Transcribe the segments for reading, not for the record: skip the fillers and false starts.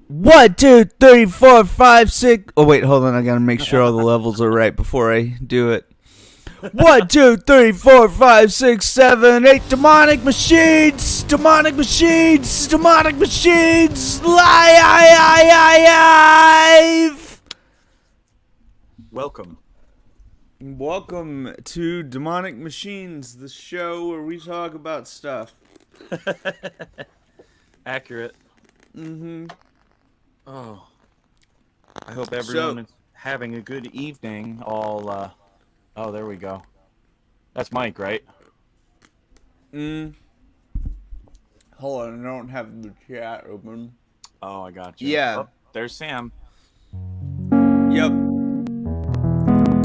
1, 2, 3, 4, 5, 6. Oh, wait, hold on. I gotta make sure all the levels are right before I do it. 1, 2, 3, 4, 5, 6, 7, 8. Demonic machines! Demonic machines! Demonic machines! Live! Welcome. Welcome to Demonic Machines, the show where we talk about stuff. Accurate. Mm-hmm. Oh, I hope everyone is having a good evening. Oh, there we go. That's Mike, right? Hold on, I don't have the chat open. Oh, I got you. Yeah. Oh, there's Sam. Yep.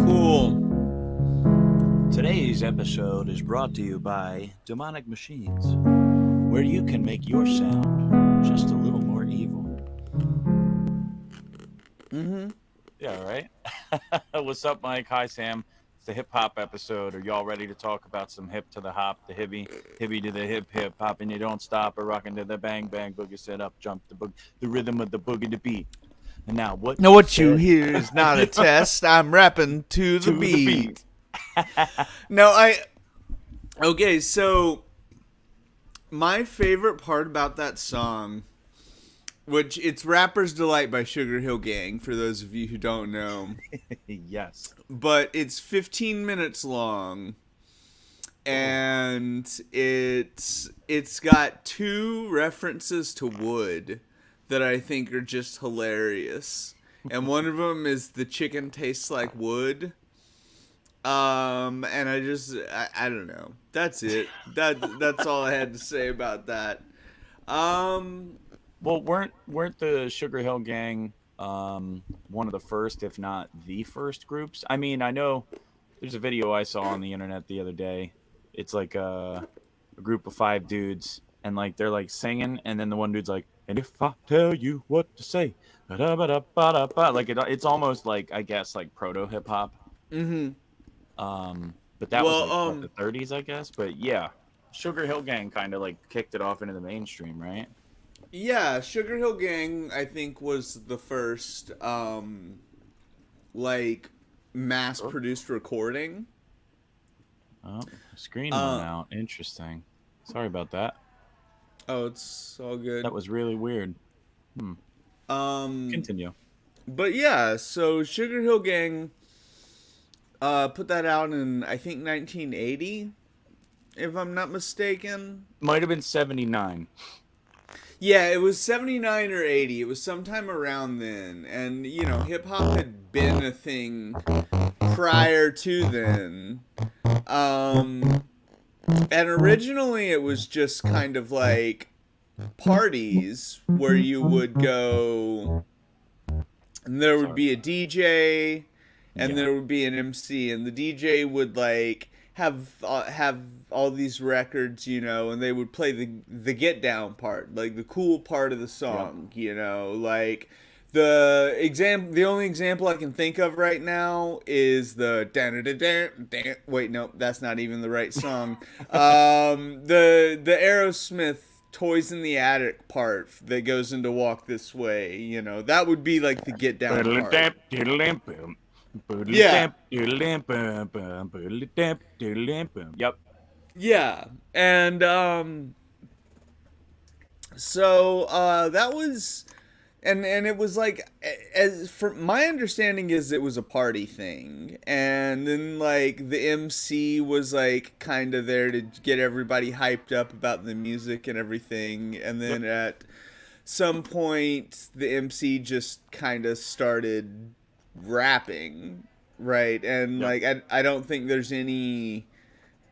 Cool. Today's episode is brought to you by Demonic Machines, where you can make your sound just a little more evil. Yeah, right? What's up, Mike? Hi, Sam. It's the hip-hop episode. Are y'all ready to talk about some hip to the hop, the hippie to the hip, hop, and you don't stop, or rocking to the bang, bang, boogie, set up, jump, the rhythm of the boogie, the beat. And now what you hear is not a test. I'm rapping to the beat. Okay, so my favorite part about that song, which it's Rapper's Delight by Sugar Hill Gang, for those of you who don't know. Yes. But it's 15 minutes long, and it's got two references to wood that I think are just hilarious. And one of them is the chicken tastes like wood. And I don't know. That's it. That's all I had to say about that. Well, weren't the Sugar Hill Gang one of the first, if not the first groups? I mean, I know there's a video I saw on the internet the other day. It's like a group of 5 dudes, and like they're like singing, and then the one dude's like, "And if I tell you what to say," like it's almost like, I guess, like proto hip hop. Mm-hmm. But that was like what, the 30s, I guess. But yeah, Sugar Hill Gang kind of like kicked it off into the mainstream, right? Yeah, Sugar Hill Gang, I think, was the first, like, mass-produced recording. Oh, screen went out. Interesting. Sorry about that. Oh, it's all good. That was really weird. Continue. But yeah, so Sugar Hill Gang, put that out in, I think, 1980, if I'm not mistaken. Might have been 79. Yeah, it was 79 or 80. It was sometime around then. And, you know, hip-hop had been a thing prior to then. And originally it was just kind of like parties where you would go, and there would be a DJ, and there would be an MC, and the DJ would like have all these records, you know, and they would play the get down part, like the cool part of the song, you know, like the only example I can think of right now is the wait, no, that's not even the right song. The Aerosmith Toys in the Attic part that goes into Walk This Way, you know, that would be like the get down part. Yeah. Yep. Yeah. And so that was, and it was like, as for my understanding is, it was a party thing, and then like the MC was like kind of there to get everybody hyped up about the music and everything, and then at some point the MC just kind of started rapping, right? And like I don't think there's any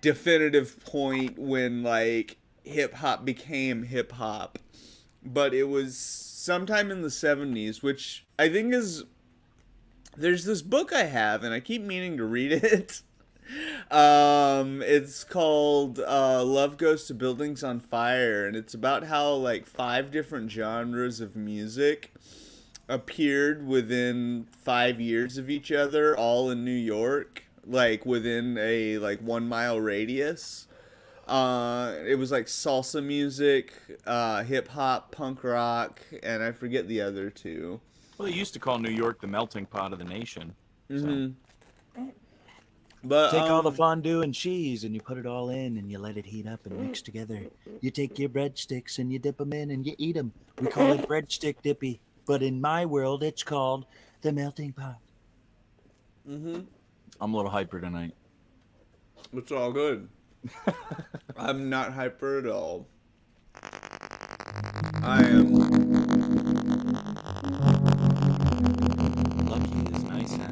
definitive point when like hip hop became hip hop, but it was sometime in the 70s, which I think is, there's this book I have and I keep meaning to read it. It's called Love Goes to Buildings on Fire, and it's about how like 5 different genres of music appeared within 5 years of each other, all in New York, like within a like 1 mile radius. It was like salsa music, hip hop, punk rock, and I forget the other two. Well, they used to call New York the melting pot of the nation. So But take all the fondue and cheese and you put it all in and you let it heat up and mix together. You take your breadsticks and you dip them in and you eat them. We call it breadstick dippy, but in my world it's called the melting pot. I'm a little hyper tonight. it's all good. I'm not hyper at all. I am. Lucky is nice, huh?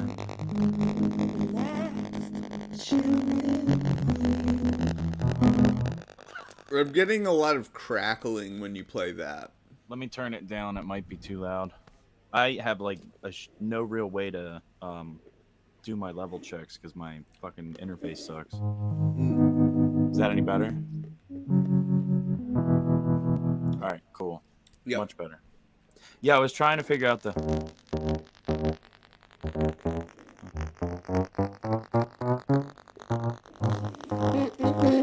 I'm getting a lot of crackling when you play that. Let me turn it down. It might be too loud. I have like no real way to do my level checks because my fucking interface sucks. Is that any better? All right, cool. Yep. Much better. Yeah, I was trying to figure out the.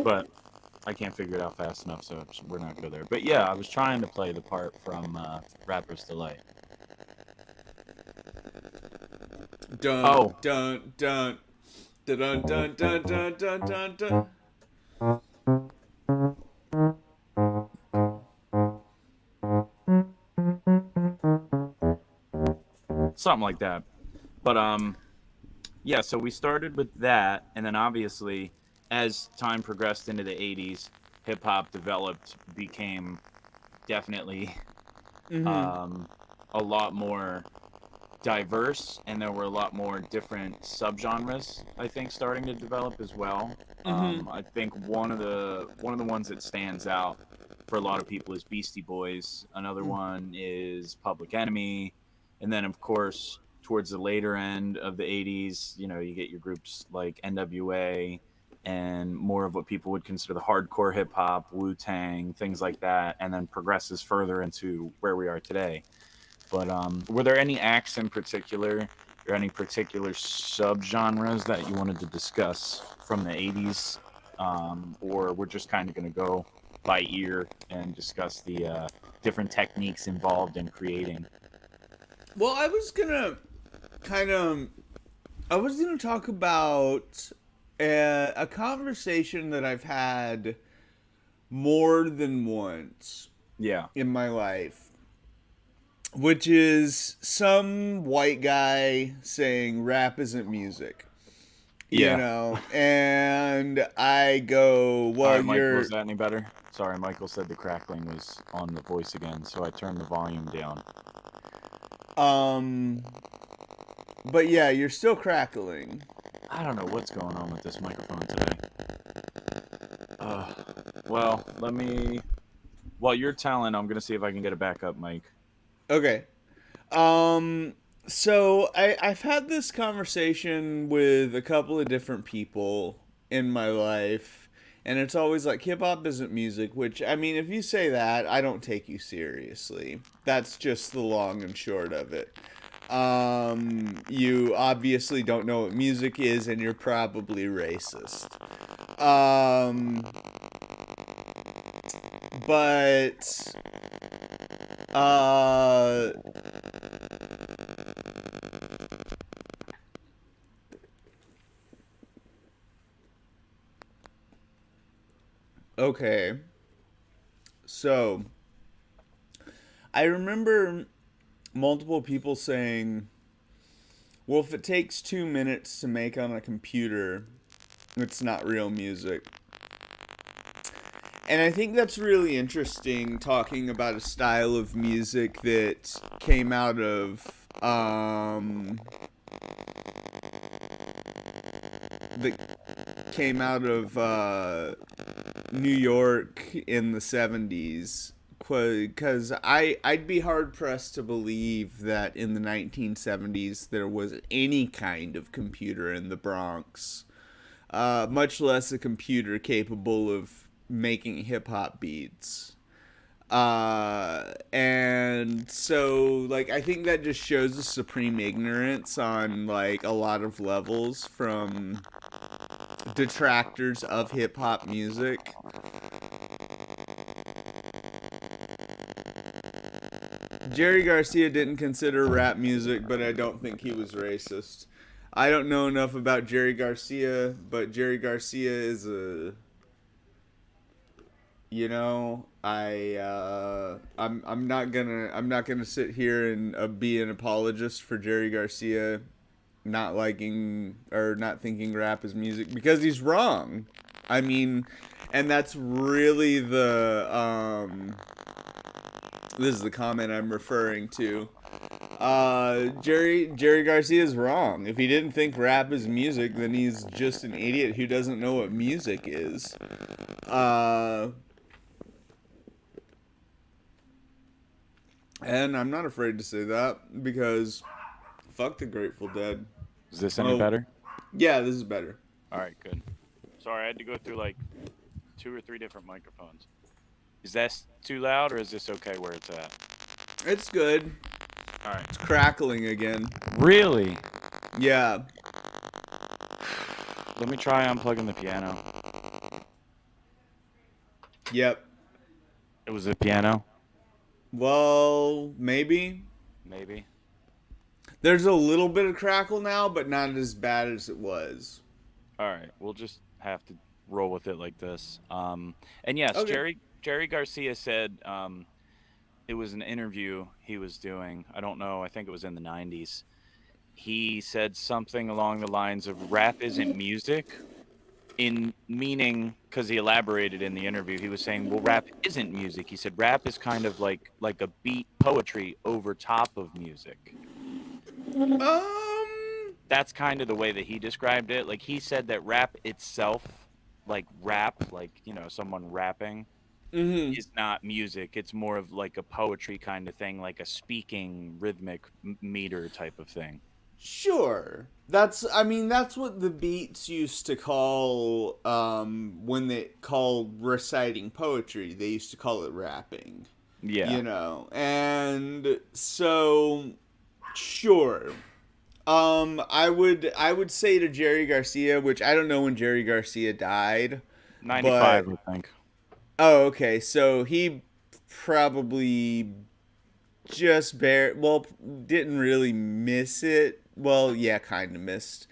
But I can't figure it out fast enough, so we're not good there. But yeah, I was trying to play the part from Rapper's Delight. Dun, Oh. dun, dun, dun, dun, dun, dun, dun, dun, dun. Something like that. But yeah, so we started with that, and then obviously as time progressed into the 80s, hip hop developed, became definitely a lot more diverse, and there were a lot more different subgenres, I think, starting to develop as well. I think one of the ones that stands out for a lot of people is Beastie Boys. Another one is Public Enemy, and then of course towards the later end of the 80s, you know, you get your groups like NWA and more of what people would consider the hardcore hip hop, Wu-Tang, things like that, and then progresses further into where we are today. But were there any acts in particular or any particular subgenres that you wanted to discuss from the 80s? Or we're just kind of going to go by ear and discuss the different techniques involved in creating? Well, I was gonna talk about a conversation that I've had more than once Yeah. in my life, which is some white guy saying rap isn't music. Yeah. You know, and I go, well, All right, Michael, is that any better? Sorry, Michael said the crackling was on the voice again, so I turned the volume down. But yeah, you're still crackling. I don't know what's going on with this microphone today. Well, let me. While you're telling, I'm gonna see if I can get it back up, Mike. Okay. So I've had this conversation with a couple of different people in my life, and it's always like hip hop isn't music, which, I mean, if you say that, I don't take you seriously. That's just the long and short of it. You obviously don't know what music is, and you're probably racist. But okay. So I remember multiple people saying, well, if it takes 2 minutes to make on a computer, it's not real music. And I think that's really interesting, talking about a style of music that came out of New York in the 70s. Because I'd be hard pressed to believe that in the 1970s there was any kind of computer in the Bronx, much less a computer capable of making hip hop beats. And so, like, I think that just shows a supreme ignorance on, like, a lot of levels from detractors of hip hop music. Jerry Garcia didn't consider rap music, but I don't think he was racist. I don't know enough about Jerry Garcia, but Jerry Garcia is a, you know, I'm not gonna sit here and be an apologist for Jerry Garcia not liking or not thinking rap is music, because he's wrong. I mean, and that's really the this is the comment I'm referring to. Jerry Garcia is wrong. If he didn't think rap is music, then he's just an idiot who doesn't know what music is. And I'm not afraid to say that, because fuck the Grateful Dead. Is this any better? Yeah, this is better. All right, good. Sorry, I had to go through like 2 or 3 different microphones. Is that too loud, or is this okay where it's at? It's good. All right. It's crackling again. Really? Yeah. Let me try unplugging the piano. Yep. It was a piano? Well, maybe. Maybe. There's a little bit of crackle now, but not as bad as it was. All right, we'll just have to roll with it like this. And yes, Okay. Jerry Garcia said it was an interview he was doing. I don't know. I think it was in the 90s. He said something along the lines of rap isn't music, in meaning, because he elaborated in the interview, he was saying, well, rap isn't music. He said rap is kind of like a beat poetry over top of music. That's kind of the way that he described it. Like, he said that rap itself, like rap, like, you know, someone rapping, is not music. It's more of like a poetry kind of thing, like a speaking rhythmic meter type of thing. Sure. That's what the Beats used to call when they called reciting poetry. They used to call it rapping. Yeah. You know. And so sure. I would say to Jerry Garcia, which I don't know when Jerry Garcia died. 95, but I think. Oh, okay. So he probably didn't really miss it. Well, yeah, kind of missed.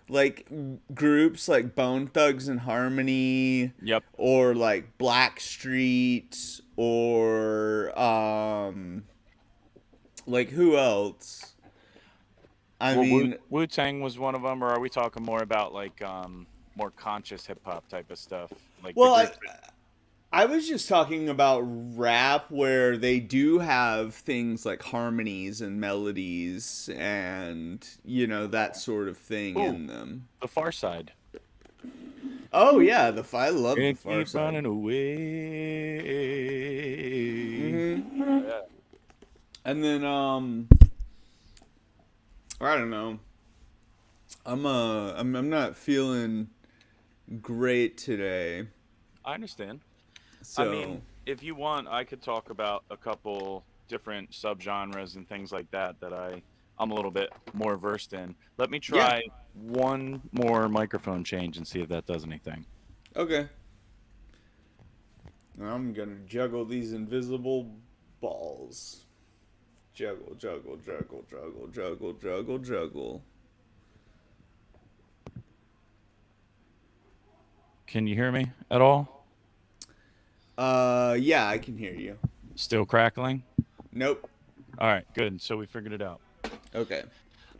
Like groups like Bone Thugs and Harmony, Yep. or like Blackstreet, or like who else? I mean, Wu-Tang was one of them, or are we talking more about like more conscious hip hop type of stuff? Like well, the group I was just talking about rap where they do have things like harmonies and melodies and, you know, that sort of thing in them. The Far Side. Oh yeah, I love the Can't Far keep Side. running away. Yeah. And then I don't know. I'm not feeling great today. I understand. So I mean, if you want, I could talk about a couple different subgenres and things like that I'm a little bit more versed in. Let me try one more microphone change and see if that does anything. Okay. I'm gonna juggle these invisible balls. Juggle, juggle, juggle, juggle, juggle, juggle, juggle. Can you hear me at all? Yeah, I can hear you. Still crackling? Nope. All right, good. So we figured it out. Okay.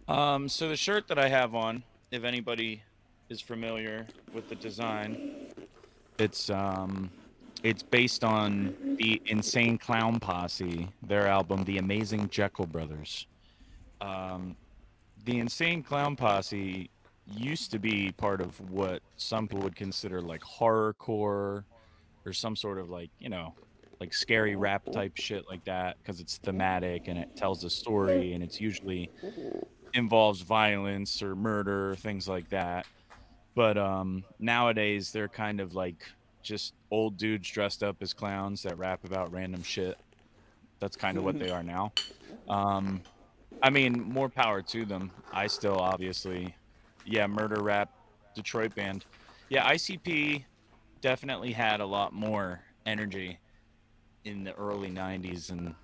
So the shirt that I have on, if anybody is familiar with the design, it's based on the Insane Clown Posse, their album, The Amazing Jekyll Brothers. The Insane Clown Posse used to be part of what some people would consider like horrorcore, or some sort of like, you know, like scary rap type shit like that, because it's thematic and it tells a story and it's usually involves violence or murder, things like that. But nowadays they're kind of like just old dudes dressed up as clowns that rap about random shit. That's kind of what they are now. I mean, more power to them. I still obviously, murder rap, Detroit band. Yeah, ICP definitely had a lot more energy in the early 90s, and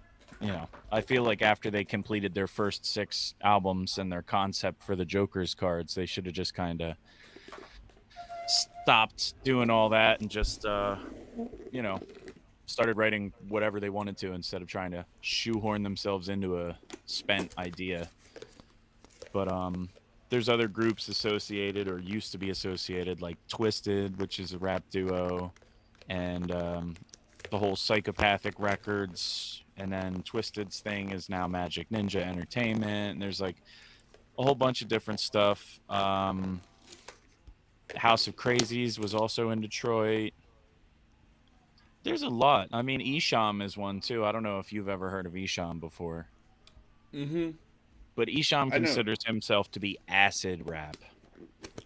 I feel like after they completed their first 6 albums and their concept for the Joker's cards, they should have just kind of stopped doing all that and just you know started writing whatever they wanted to instead of trying to shoehorn themselves into a spent idea. But there's other groups associated or used to be associated, like Twisted, which is a rap duo, and the whole Psychopathic Records, and then Twisted's thing is now Magic Ninja Entertainment, and there's like a whole bunch of different stuff. House of Crazies was also in Detroit. There's a lot. I mean, Esham is one too. I don't know if you've ever heard of Esham before, Mm-hmm. but Esham I know. considers himself to be acid rap.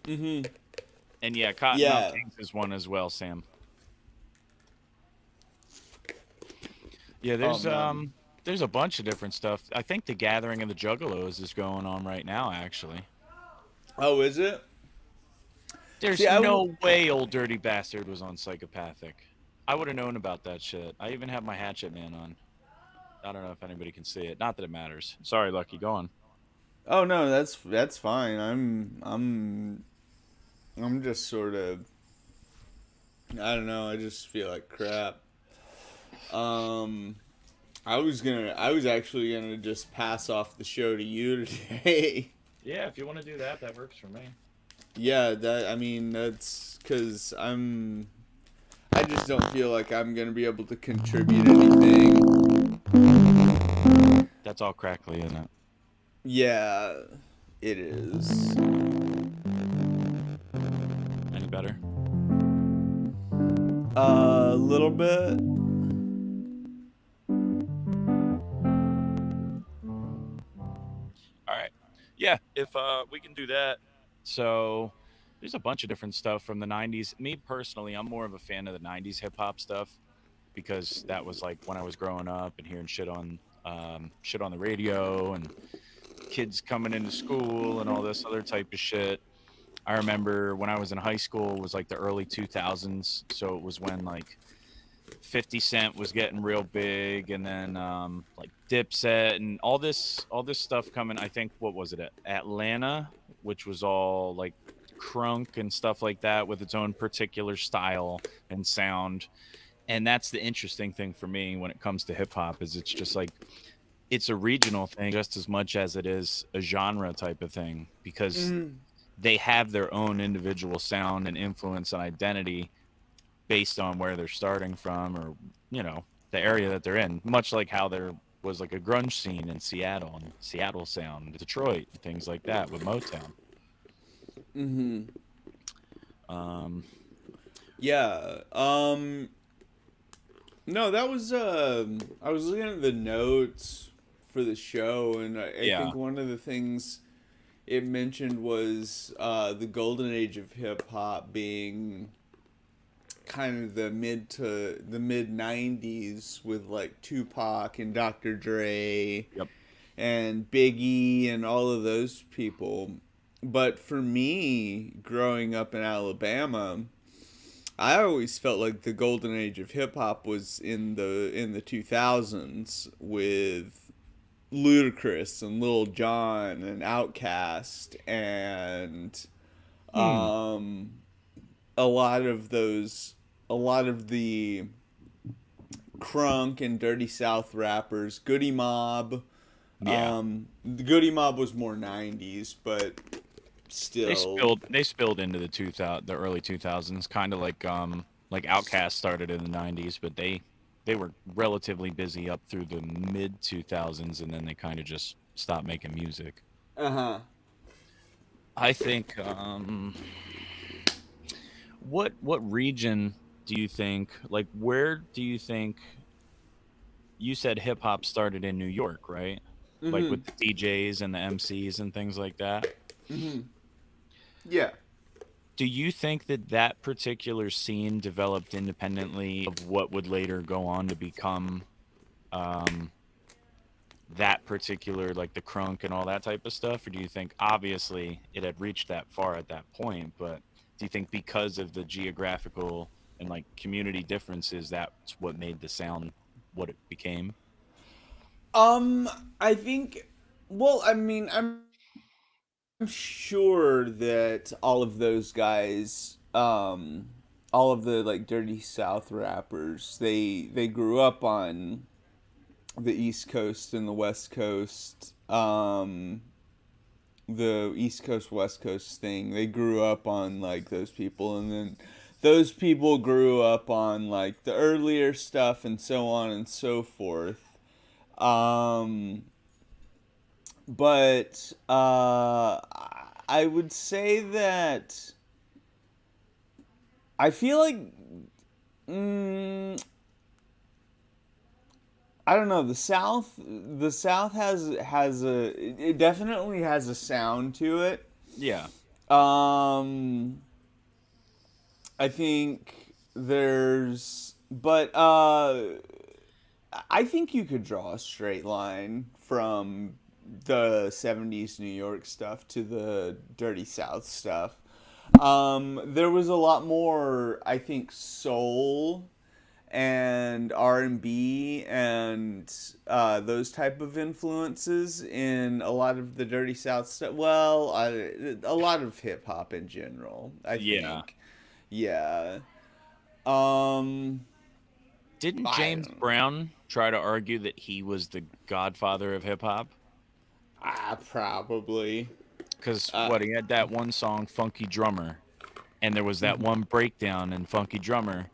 Mm-hmm. And yeah, Cottonmouth Yeah. Kings is one as well, Sam. Yeah, Oh man. there's a bunch of different stuff. I think the Gathering of the Juggalos is going on right now, actually. Oh, is it? See, There's I would. no way Old Dirty Bastard was on Psychopathic. I would have known about that shit. I even have my Hatchet Man on. I don't know if anybody can see it. Not that it matters. Sorry, Lucky. Go on. Oh no, that's fine. I'm just sort of. I don't know. I just feel like crap. Um, I was actually gonna just pass off the show to you today. Yeah, if you want to do that, that works for me. Yeah, I mean, that's because I just don't feel like I'm gonna be able to contribute anything. That's all crackly, isn't it? Yeah, it is. Any better? A little bit. All right. Yeah, if we can do that. So there's a bunch of different stuff from the 90s. Me personally, I'm more of a fan of the 90s hip hop stuff because that was like when I was growing up and hearing shit on the radio and kids coming into school and all this other type of shit. I remember when I was in high school was like the early 2000s, so it was when like 50 Cent was getting real big, and then like Dipset and all this stuff coming. I think what was it, Atlanta, which was all like crunk and stuff like that with its own particular style and sound. And that's the interesting thing for me when it comes to hip hop is it's just like it's a regional thing just as much as it is a genre type of thing because Mm, they have their own individual sound and influence and identity based on where they're starting from or the area that they're in, much like how there was like a grunge scene in Seattle and Seattle sound, Detroit, things like that with Motown. mm-hmm. um Yeah. No, that was. I was looking at the notes for the show, and I yeah, think one of the things it mentioned was the golden age of hip hop being kind of the mid '90s with like Tupac and Dr. Dre yep, and Biggie and all of those people. But for me, growing up in Alabama, I always felt like the golden age of hip hop was in the 2000s with Ludacris and Lil Jon and Outkast and hmm. um a lot of the crunk and dirty south rappers, Goody Mob. Yeah, The Goody Mob was more 90s, but they still. spilled into the 2000 the early 2000s, kind of like Outkast started in the 90s, but they were relatively busy up through the mid 2000s, and then they kind of just stopped making music. Uh-huh. I think what region do you think, like where do you think, you said hip hop started in New York, right? Like Mhm. with the DJs and the MCs and things like that. Mhm. Yeah. Do you think that that particular scene developed independently of what would later go on to become um, that particular, like the crunk and all that type of stuff? Or do you think obviously it had reached that far at that point, but Do you think because of the geographical and like community differences, that's what made the sound what it became? Um, I think. Well, I mean, I'm sure that all of those guys, all of the like Dirty South rappers, they grew up on the East Coast and the West Coast. The East Coast West Coast thing. They grew up on like those people, and then those people grew up on like the earlier stuff, and so on and so forth. Um, but I would say that I feel like mm, I don't know, the South has a it definitely has a sound to it. Yeah. Um, I think there's, but I think you could draw a straight line from the 70s New York stuff to the Dirty South stuff. There was a lot more, I think, soul and R&B and those type of influences in a lot of the Dirty South stuff. Well, a lot of hip hop in general, I Yeah. think. Yeah. Um, Didn't I James don't know. Brown try to argue that he was the godfather of hip hop? Probably. Because Uh, what, he had that one song, Funky Drummer, and there was that one breakdown in Funky Drummer.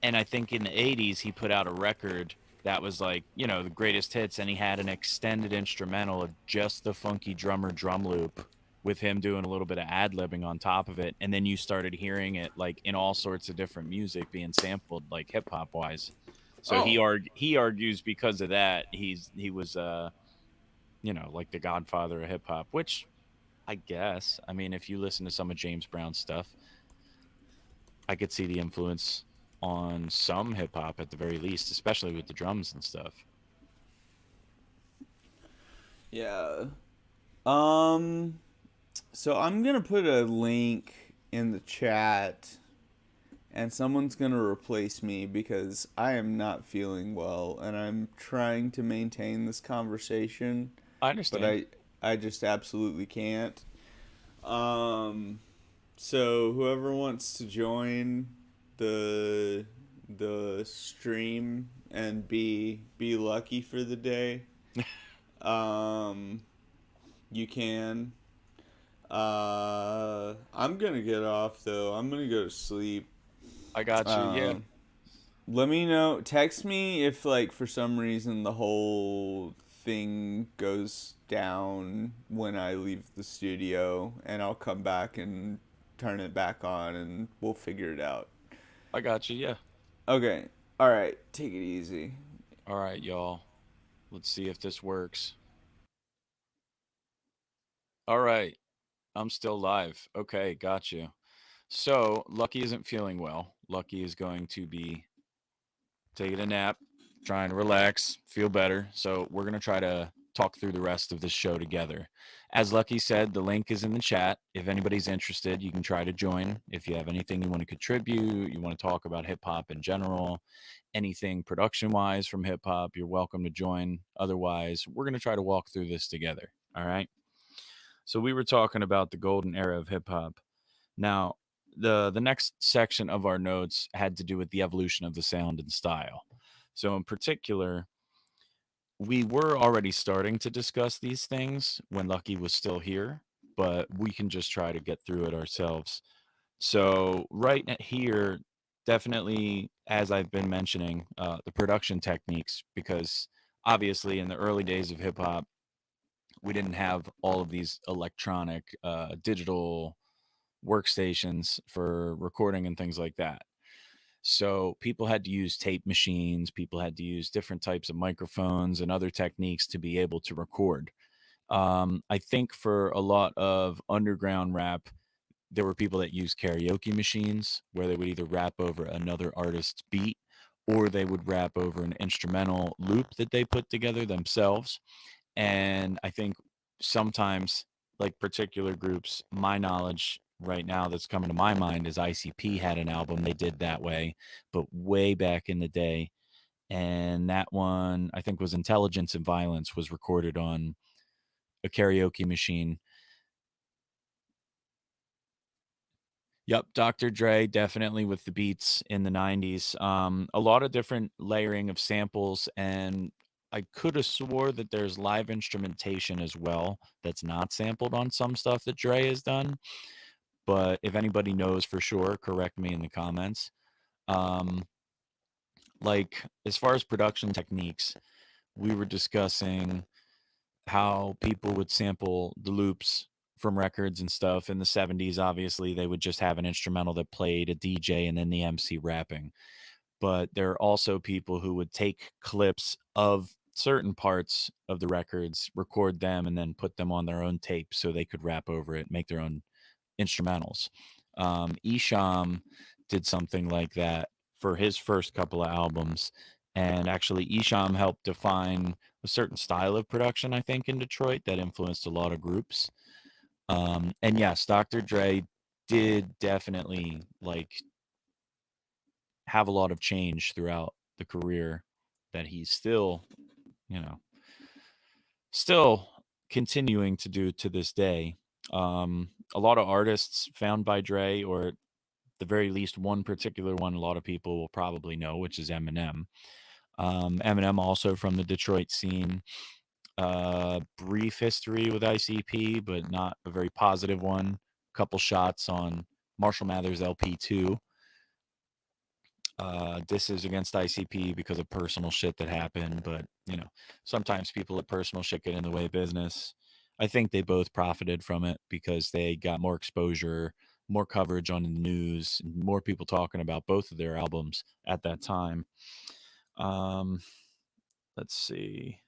And I think in the 80s, he put out a record that was like, you know, the greatest hits, and he had an extended instrumental of just the Funky Drummer drum loop with him doing a little bit of ad libbing on top of it. And then you started hearing it like in all sorts of different music being sampled, like hip hop wise. So oh, he argues because of that he was you know, like the godfather of hip hop, which I guess, I mean, if you listen to some of James Brown's stuff, I could see the influence on some hip hop at the very least, especially with the drums and stuff. yeah. Um, so I'm gonna put a link in the chat, and someone's gonna replace me because I am not feeling well, and I'm trying to maintain this conversation, I but understand. I just absolutely can't. Um, so whoever wants to join the the stream and be lucky for the day, um, you can. I'm gonna get off though. I'm gonna go to sleep. I got you. Yeah, Um, Let me know. Text me if like for some reason the whole thing goes down when I leave the studio, and I'll come back and turn it back on, and we'll figure it out. I got you. Yeah. Okay. All right. Take it easy. All right, y'all. Let's see if this works. All right. I'm still live. Okay, got you. So, Lucky isn't feeling well. Lucky is going to be taking a nap, trying to relax, feel better. So, we're going to try to talk through the rest of this show together. As Lucky said, the link is in the chat. If anybody's interested, you can try to join. If you have anything you want to contribute, you want to talk about hip hop in general, anything production wise from hip hop, you're welcome to join. Otherwise, we're going to try to walk through this together. All right. So, we were talking about the golden era of hip hop. Now, the next section of our notes had to do with the evolution of the sound and style. So, in particular, we were already starting to discuss these things when Lucky was still here, but we can just try to get through it ourselves. So, here, definitely, as I've been mentioning, the production techniques, because obviously in the early days of hip hop, we didn't have all of these electronic, digital workstations for recording and things like that. So people had to use tape machines, people had to use different types of microphones and other techniques to be able to record. I think for a lot of underground rap, there were people that used karaoke machines where they would either rap over another artist's beat or they would rap over an instrumental loop that they put together themselves. And I think sometimes, like particular groups, my knowledge right now that's coming to my mind is ICP had an album they did that way, but way back in the day. And that one, I think, was Intelligence and Violence, was recorded on a karaoke machine. Yep, Dr. Dre definitely with the beats in the 90s. A lot of different layering of samples, and I could have swore that there's live instrumentation as well that's not sampled on some stuff that Dre has done. But if anybody knows for sure, correct me in the comments. Um, like as far as production techniques, we were discussing how people would sample the loops from records and stuff in the 70s. Obviously they would just have an instrumental that played, a DJ, and then the MC rapping. But there are also people who would take clips of certain parts of the records, record them, and then put them on their own tape so they could rap over it, make their own instrumentals. Esham did something like that for his first couple of albums. And actually, Esham helped define a certain style of production, I think, in Detroit that influenced a lot of groups. And yes, Dr. Dre did definitely like have a lot of change throughout the career that he's still, you know, still continuing to do to this day. A lot of artists found by Dre, or at the very least one particular one a lot of people will probably know, which is Eminem. Eminem also from the Detroit scene. Brief history with ICP, but not a very positive one. Couple shots on Marshall Mathers LP2. Disses against ICP because of personal shit that happened, but sometimes people let personal shit get in the way of business. I think they both profited from it because they got more exposure, more coverage on the news, more people talking about both of their albums at that time. Let's see.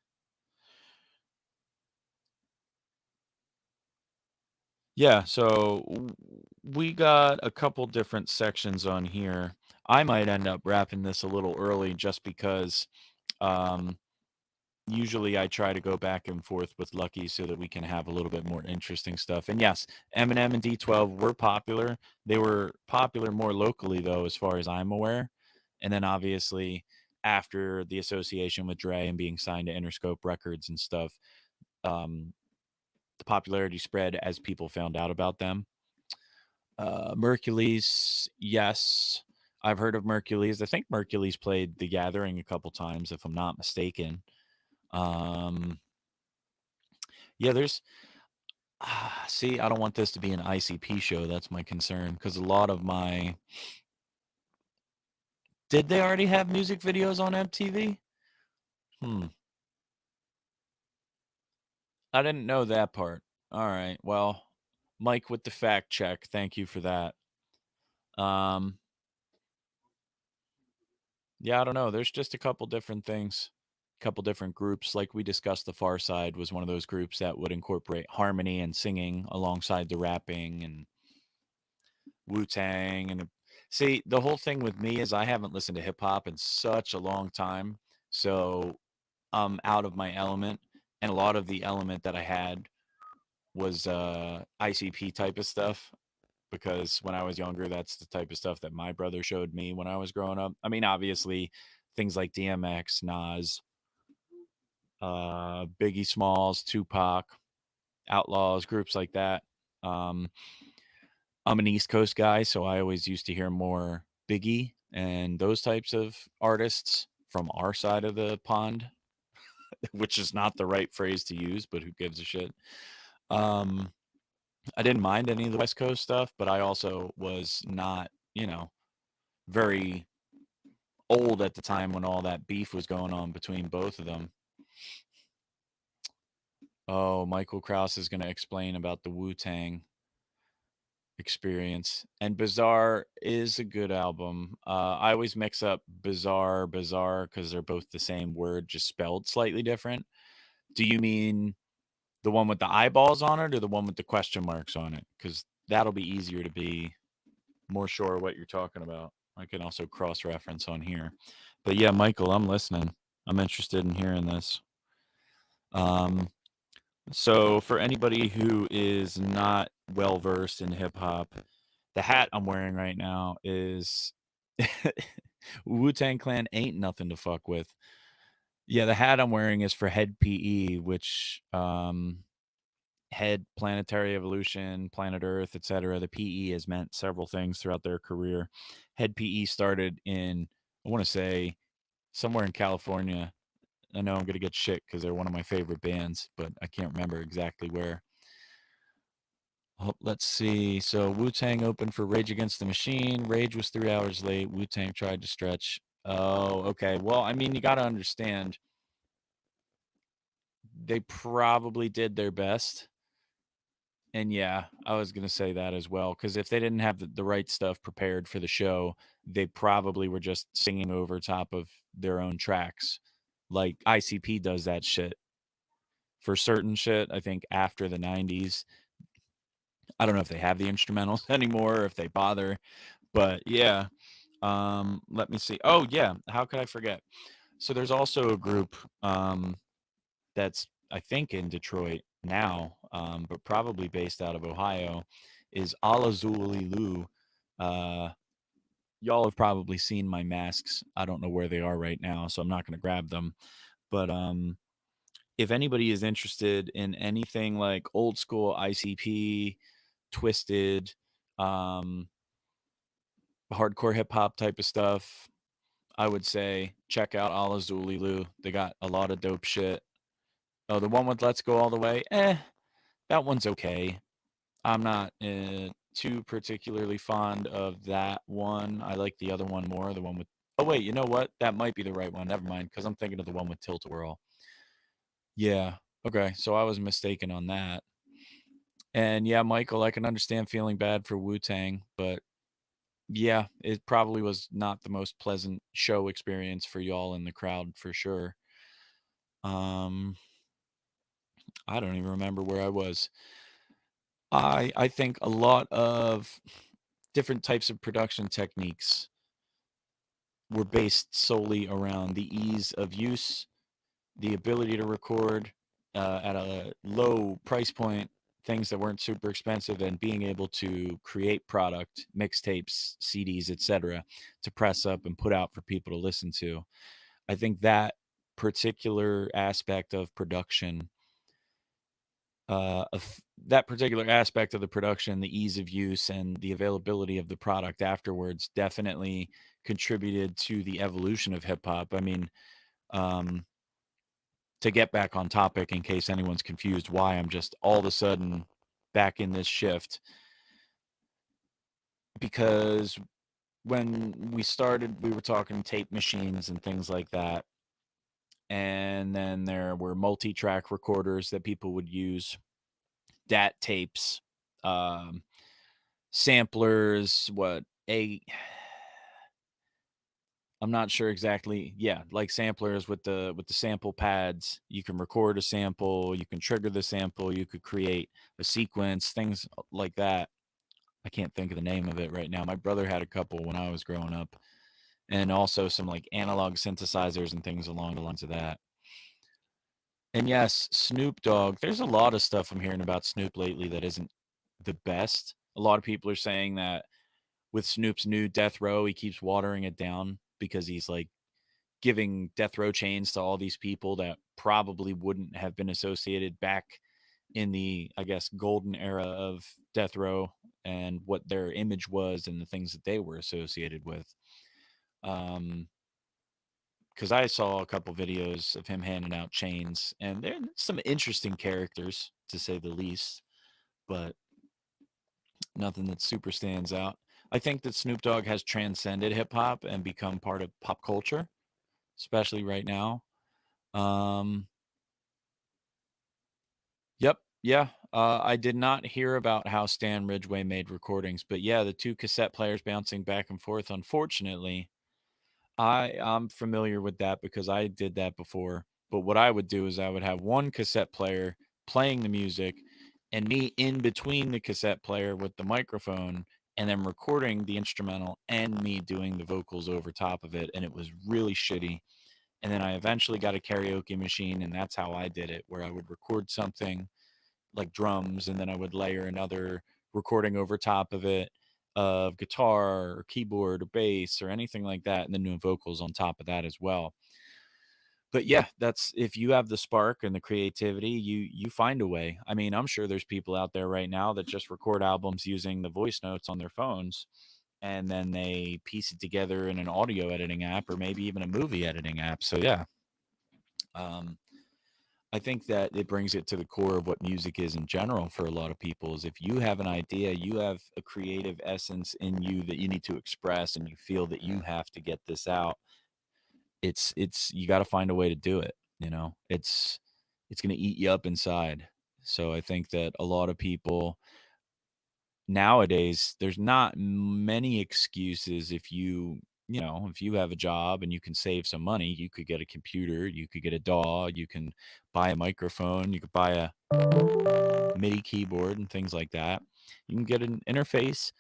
Yeah, so we got a couple different sections on here. I might end up wrapping this a little early just because usually I try to go back and forth with Lucky so that we can have a little bit more interesting stuff. And yes, Eminem and D12 were popular. They were popular more locally, though, as far as I'm aware. And then obviously, after the association with Dre and being signed to Interscope Records and stuff, the popularity spread as people found out about them. Mercules, yes. I've heard of Mercules. I think Mercules played The Gathering a couple times, if I'm not mistaken. Yeah, there's see, I don't want this to be an ICP show. That's my concern because a lot of my did they already have music videos on MTV? I didn't know that part. All right. Well, Mike with the fact check. Thank you for that. Yeah, I don't know. There's just a couple different things, a couple different groups. Like we discussed, the Far Side was one of those groups that would incorporate harmony and singing alongside the rapping, and Wu-Tang. And see, the whole thing with me is I haven't listened to hip hop in such a long time. So I'm out of my element. And a lot of the element that I had was ICP type of stuff, because when I was younger, that's the type of stuff that my brother showed me when I was growing up. I mean, obviously, things like DMX, Nas, Biggie Smalls, Tupac, Outlaws, groups like that. I'm an East Coast guy, so I always used to hear more Biggie and those types of artists from our side of the pond, which is not the right phrase to use, but who gives a shit? I didn't mind any of the West Coast stuff, but I also was not, very old at the time when all that beef was going on between both of them. Oh, Michael Krause is going to explain about the Wu-Tang experience. And Bizarre is a good album. I always mix up Bizarre because they're both the same word, just spelled slightly different. Do you mean the one with the eyeballs on it or the one with the question marks on it? Because that'll be easier to be more sure what you're talking about. I can also cross-reference on here. But yeah, Michael, I'm listening. I'm interested in hearing this. So for anybody who is not well versed in hip hop. The hat I'm wearing right now is Wu-Tang Clan ain't nothing to fuck with. Yeah, the hat I'm wearing is for Head PE, which Head Planetary Evolution, Planet Earth, etc. The PE has meant several things throughout their career. Head PE started in, I want to say, somewhere in California. I know I'm gonna get shit because they're one of my favorite bands, but I can't remember exactly where. Oh, let's see. So Wu Tang opened for Rage Against the Machine. Rage was 3 hours late. Wu Tang tried to stretch. Oh, okay. Well, I mean, you got to understand, they probably did their best. And yeah, I was going to say that as well. Because if they didn't have the right stuff prepared for the show, they probably were just singing over top of their own tracks. Like ICP does that shit for certain shit. I think after the 90s, I don't know if they have the instrumentals anymore or if they bother. But yeah, let me see. Oh yeah, how could I forget? So there's also a group that's I think in Detroit now, but probably based out of Ohio, is Alazulilu. Uh, y'all have probably seen my masks. I don't know where they are right now, so I'm not going to grab them. But if anybody is interested in anything like old school ICP, Twisted, um, hardcore hip hop type of stuff, I would say check out Ala Zululu. They got a lot of dope shit. Oh, the one with Let's Go All the Way, that one's okay. I'm not too particularly fond of that one. I like the other one more, the one with. Oh wait, you know what? That might be the right one. Never mind, because I'm thinking of the one with Tilt-A-Whirl. Yeah. Okay, so I was mistaken on that. And yeah, Michael, I can understand feeling bad for Wu Tang, but yeah, it probably was not the most pleasant show experience for y'all in the crowd for sure. Um, I don't even remember where I was. I think a lot of different types of production techniques were based solely around the ease of use, the ability to record at a low price point, things that weren't super expensive, and being able to create product, mixtapes, CDs, etc., to press up and put out for people to listen to. I think that particular aspect of production, that particular aspect of the production, the ease of use and the availability of the product afterwards, definitely contributed to the evolution of hip hop. I mean, um, to get back on topic, in case anyone's confused why I'm just all of a sudden back in this shift, because when we started, we were talking tape machines and things like that. And then there were multi-track recorders that people would use, DAT tapes, um, samplers, I'm not sure exactly. Yeah, like samplers with the sample pads. You can record a sample, you can trigger the sample, you could create a sequence, things like that. I can't think of the name of it right now. My brother had a couple when I was growing up, and also some like analog synthesizers and things along the lines of that. And yes, Snoop Dogg. There's a lot of stuff I'm hearing about Snoop lately that isn't the best. A lot of people are saying that with Snoop's new Death Row, he keeps watering it down because he's like giving death row chains to all these people that probably wouldn't have been associated back in the, I guess, golden era of death row and what their image was and the things that they were associated with. Because I saw a couple videos of him handing out chains, and they're some interesting characters to say the least, but nothing that super stands out. I think that Snoop Dogg has transcended hip hop and become part of pop culture, especially right now. Um, Yep. Yeah. I did not hear about how Stan Ridgway made recordings, but yeah, the two cassette players bouncing back and forth. Unfortunately, I'm familiar with that because I did that before. But what I would do is I would have one cassette player playing the music and me in between the cassette player with the microphone and then recording the instrumental and me doing the vocals over top of it. And it was really shitty. And then I eventually got a karaoke machine, and that's how I did it, where I would record something like drums, and then I would layer another recording over top of it of guitar or keyboard or bass or anything like that, and then doing vocals on top of that as well. But yeah, that's if you have the spark and the creativity, you find a way. I mean, I'm sure there's people out there right now that just record albums using the voice notes on their phones, and then they piece it together in an audio editing app or maybe even a movie editing app. So yeah, um, I think that it brings it to the core of what music is in general for a lot of people. Is if you have an idea, you have a creative essence in you that you need to express, and you feel that you have to get this out. It's you got to find a way to do it. You know, it's going to eat you up inside. So I think that a lot of people nowadays, there's not many excuses. If if you have a job and you can save some money, you could get a computer, you could get a DAW, you can buy a microphone, you could buy a MIDI keyboard and things like that. You can get an interface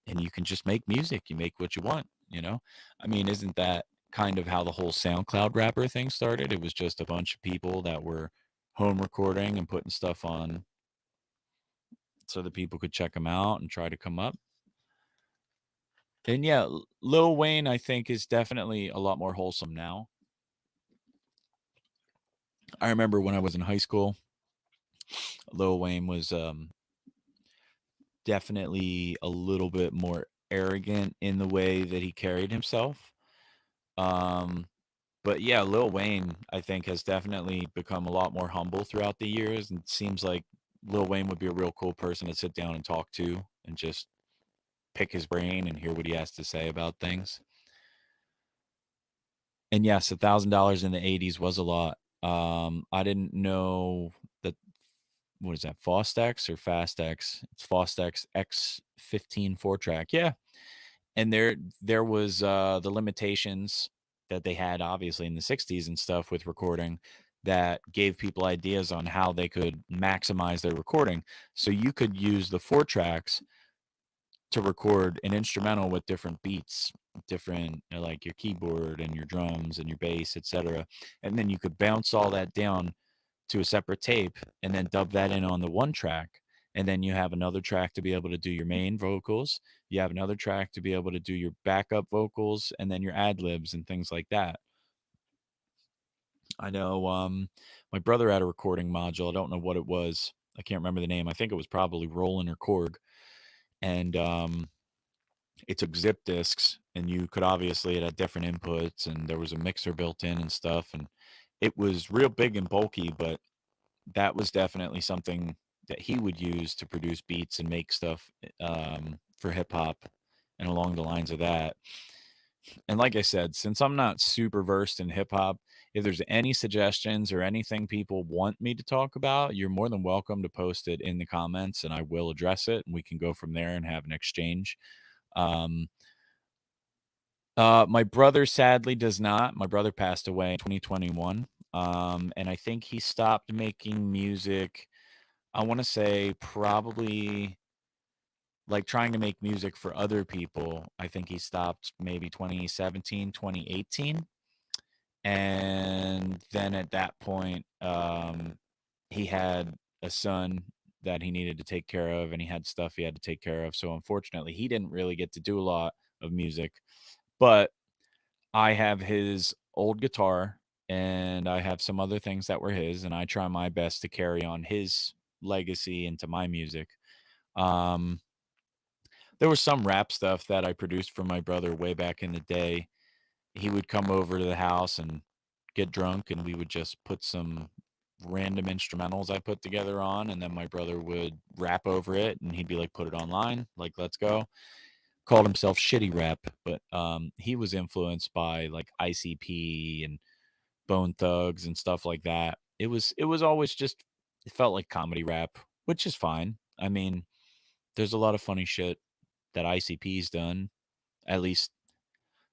and you can just make music. You make what you want. I mean, isn't that kind of how the whole SoundCloud rapper thing started? It was just a bunch of people that were home recording and putting stuff on so that people could check them out and try to come up. And yeah, Lil Wayne, I think, is definitely a lot more wholesome now. I remember when I was in high school, Lil Wayne was definitely a little bit more arrogant in the way that he carried himself. Um, but yeah, Lil Wayne, I think, has definitely become a lot more humble throughout the years, and it seems like Lil Wayne would be a real cool person to sit down and talk to and just pick his brain and hear what he has to say about things. And yes, $1,000 in the 80s was a lot. I didn't know that. What is that? Fostex or Fastex? It's Fostex X15 4-track. Yeah. And there was the limitations that they had obviously in the 60s and stuff with recording that gave people ideas on how they could maximize their recording. So you could use the 4 tracks to record an instrumental with different beats, different like your keyboard and your drums and your bass, etc. And then you could bounce all that down to a separate tape and then dub that in on the 1 track. And then you have another track to be able to do your main vocals. You have another track to be able to do your backup vocals and then your ad libs and things like that. I know my brother had a recording module. I don't know what it was. I can't remember the name. I think it was probably Roland or Korg. And it took zip disks, and you could obviously, it had different inputs, and there was a mixer built in and stuff. And it was real big and bulky, but that was definitely something that he would use to produce beats and make stuff for hip hop and along the lines of that. And like I said, since I'm not super versed in hip hop, if there's any suggestions or anything people want me to talk about, you're more than welcome to post it in the comments and I will address it and we can go from there and have an exchange. Um, my brother sadly does not. My brother passed away in 2021. And I think he stopped making music. I want to say probably like trying to make music for other people. I think he stopped maybe 2017, 2018. And then at that point, he had a son that he needed to take care of, and he had stuff he had to take care of. So unfortunately, he didn't really get to do a lot of music. But I have his old guitar and I have some other things that were his, and I try my best to carry on his legacy into my music. Um, there was some rap stuff that I produced for my brother way back in the day. He would come over to the house and get drunk, and we would just put some random instrumentals I put together on, and then my brother would rap over it, and he'd be like, "Put it online, like let's go." Called himself Shitty Rap, but he was influenced by like ICP and Bone Thugs and stuff like that. It was always just it felt like comedy rap, which is fine. I mean, there's a lot of funny shit that ICP's done, at least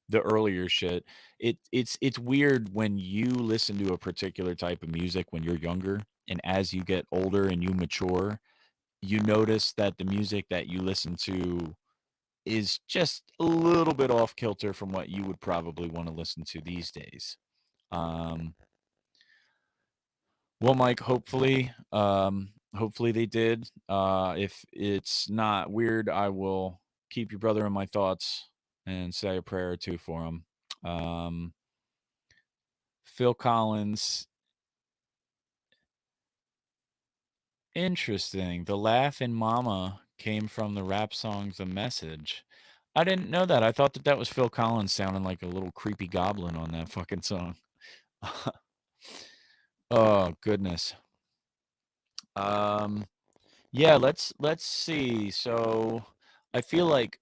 the earlier shit. It's weird when you listen to a particular type of music when you're younger, and as you get older and you mature, you notice that the music that you listen to is just a little bit off kilter from what you would probably want to listen to these days. Um, well, Mike, hopefully, Hopefully they did. If it's not weird, I will keep your brother in my thoughts and say a prayer or two for him. Um, Phil Collins, interesting. The laugh in Mama came from the rap song The Message. I didn't know that. I thought that that was Phil Collins sounding like a little creepy goblin on that fucking song. Oh, goodness. Um, yeah, let's see. So I feel like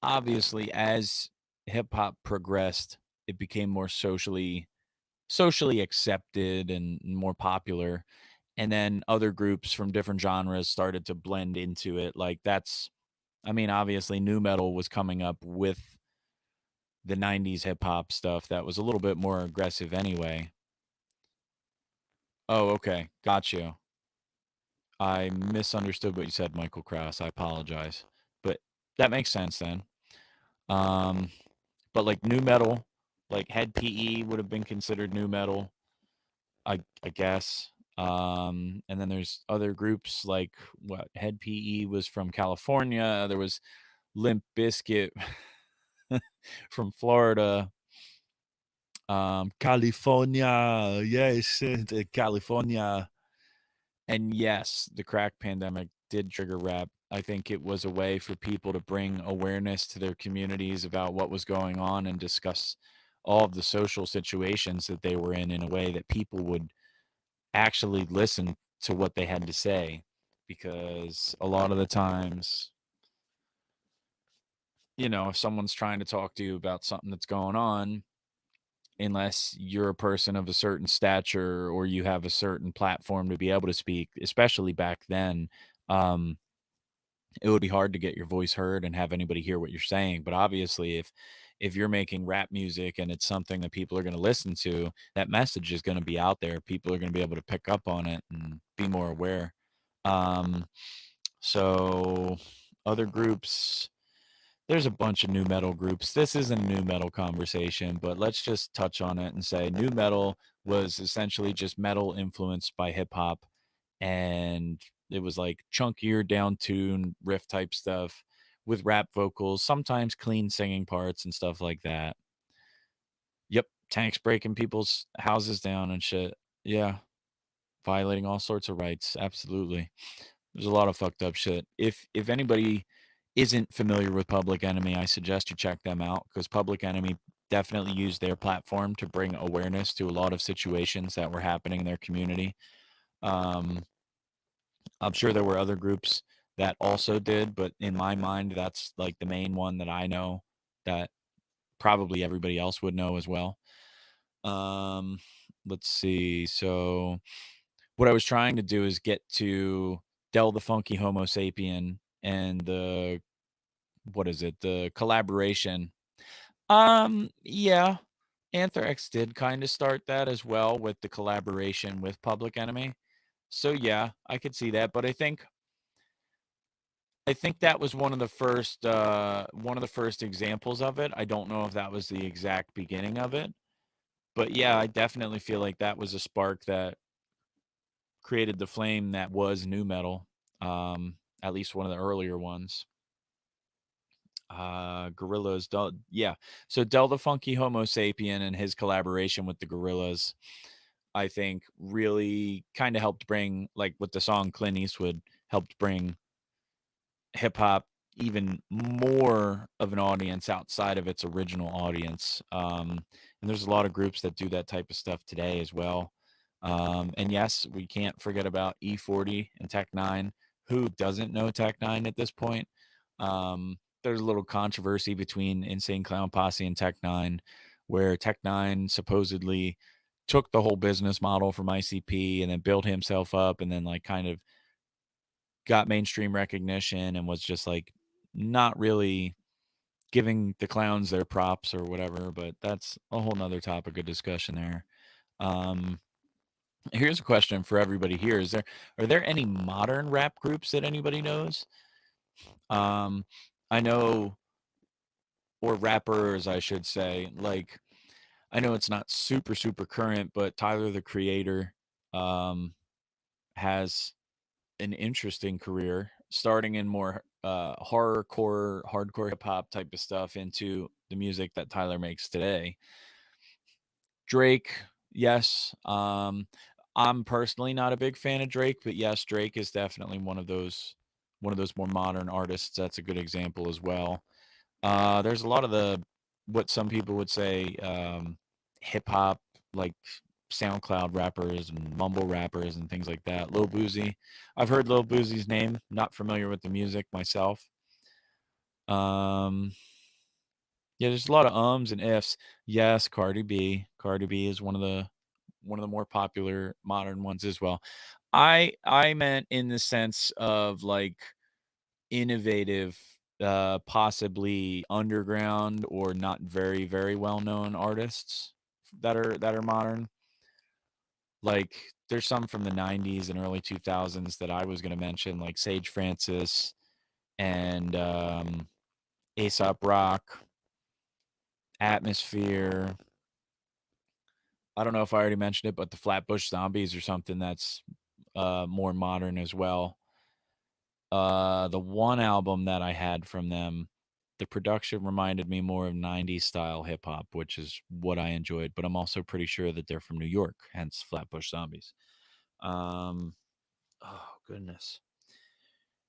obviously as hip hop progressed, it became more socially accepted and more popular. And then other groups from different genres started to blend into it. Like that's I mean, obviously new metal was coming up with the 90s hip hop stuff that was a little bit more aggressive anyway. Oh, okay. Got you. I misunderstood what you said, Michael Krause. I apologize. But that makes sense then. Um, but like new metal, like Head PE would have been considered new metal, I guess. And then there's other groups like what Head PE was from California. There was Limp Bizkit from Florida. California, yes, California. And yes, the crack pandemic did trigger rap. I think it was a way for people to bring awareness to their communities about what was going on and discuss all of the social situations that they were in a way that people would actually listen to what they had to say. Because a lot of the times, if someone's trying to talk to you about something that's going on, unless you're a person of a certain stature or you have a certain platform to be able to speak, especially back then, um, it would be hard to get your voice heard and have anybody hear what you're saying. But obviously, if you're making rap music and it's something that people are going to listen to, that message is going to be out there. People are going to be able to pick up on it and be more aware. Um, so other groups, there's a bunch of new metal groups. This isn't a new metal conversation, but let's just touch on it and say new metal was essentially just metal influenced by hip hop, and it was like chunkier down tune riff type stuff with rap vocals, sometimes clean singing parts and stuff like that. Yep, tanks breaking people's houses down and shit. Yeah, violating all sorts of rights. Absolutely. There's a lot of fucked up shit. If anybody isn't familiar with Public Enemy, I suggest you check them out because Public Enemy definitely used their platform to bring awareness to a lot of situations that were happening in their community. Um, I'm sure there were other groups that also did, but in my mind, that's like the main one that I know that probably everybody else would know as well. Um, let's see. So, what I was trying to do is get to Del the Funky Homo Sapien and the what is it? The collaboration. Yeah. Anthrax did kind of start that as well with the collaboration with Public Enemy. So yeah, I could see that, but I think that was one of the first examples of it. I don't know if that was the exact beginning of it, but yeah, I definitely feel like that was a spark that created the flame that was new metal. At least one of the earlier ones. Gorillas, yeah. So Del the Funky Homo Sapien and his collaboration with the Gorillas, I think really kind of helped bring, like with the song Clint Eastwood, helped bring hip hop even more of an audience outside of its original audience. And there's a lot of groups that do that type of stuff today as well. And yes, we can't forget about E40 and Tech Nine. Who doesn't know Tech Nine at this point? There's a little controversy between Insane Clown Posse and Tech Nine, where Tech Nine supposedly took the whole business model from ICP and then built himself up and then like kind of got mainstream recognition and was just like not really giving the clowns their props or whatever, but that's a whole nother topic of discussion there. Um, Here's a question for everybody here. Are there any modern rap groups that anybody knows? Um, I know, or rappers, I should say, like I know it's not super current, but Tyler the Creator um has an interesting career, starting in more horrorcore, hardcore hip hop type of stuff into the music that Tyler makes today. Drake, yes. I'm personally not a big fan of Drake, but yes, Drake is definitely one of those more modern artists. That's a good example as well. There's a lot of the what some people would say hip hop, like SoundCloud rappers and mumble rappers and things like that. Lil Boozy, I've heard Lil Boozy's name. Not familiar with the music myself. Um, yeah, there's a lot of ums and ifs. Yes, Cardi B. Cardi B is one of the more popular modern ones as well. I meant in the sense of like innovative, possibly underground or not very, very well-known artists that are modern. Like, there's some from the 90s and early 2000s that I was gonna mention, like Sage Francis and, Aesop Rock, Atmosphere. I don't know if I already mentioned it, but the Flatbush Zombies or something that's, more modern as well. The one album that I had from them, the production reminded me more of 90s style hip hop, which is what I enjoyed, but I'm also pretty sure that they're from New York, hence Flatbush Zombies. Um, oh goodness.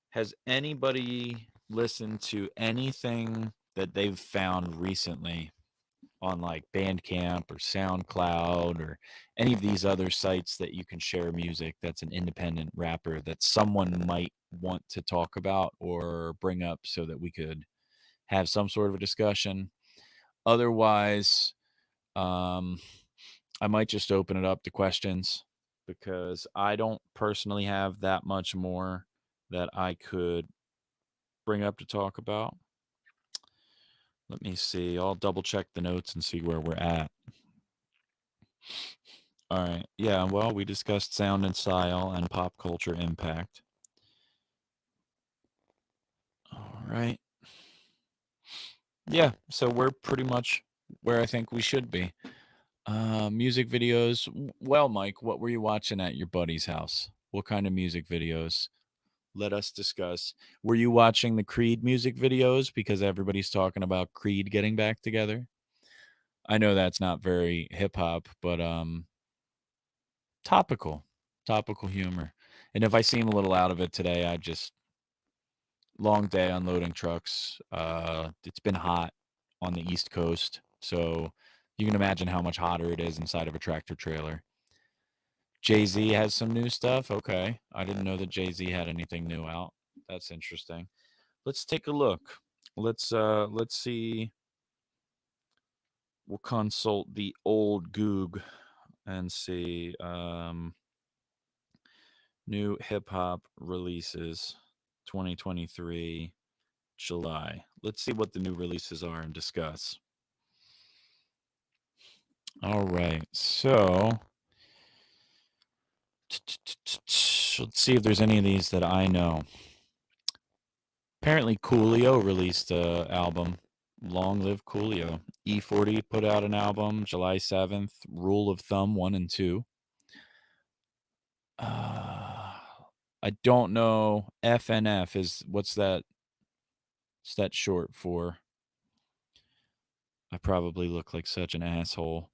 Has anybody listened to anything that they've found recently on like Bandcamp or SoundCloud or any of these other sites that you can share music that's an independent rapper that someone might want to talk about or bring up so that we could have some sort of a discussion? Otherwise, um, I might just open it up to questions because I don't personally have that much more that I could bring up to talk about. Let me see. I'll double check the notes and see where we're at. All right. Yeah. Well, we discussed sound and style and pop culture impact. All right. Yeah. So we're pretty much where I think we should be. Music videos. Well, Mike, what were you watching at your buddy's house? What kind of music videos? Let us discuss. Were you watching the Creed music videos because everybody's talking about Creed getting back together? I know that's not very hip hop, but topical, topical humor. And if I seem a little out of it today, I just long day unloading trucks. It's been hot on the East Coast, so you can imagine how much hotter it is inside of a tractor trailer. Jay Z has some new stuff. Okay, I didn't know that Jay Z had anything new out. That's interesting. Let's take a look. Let's see. We'll consult the old Goog and see new hip hop releases 2023 July. Let's see what the new releases are and discuss. All right. So let's see if there's any of these that I know. Apparently Coolio released a album. Long live Coolio. E40 put out an album July 7th. Rule of Thumb 1 and 2. I don't know. FNF is what's that? What's that short for? I probably look like such an asshole.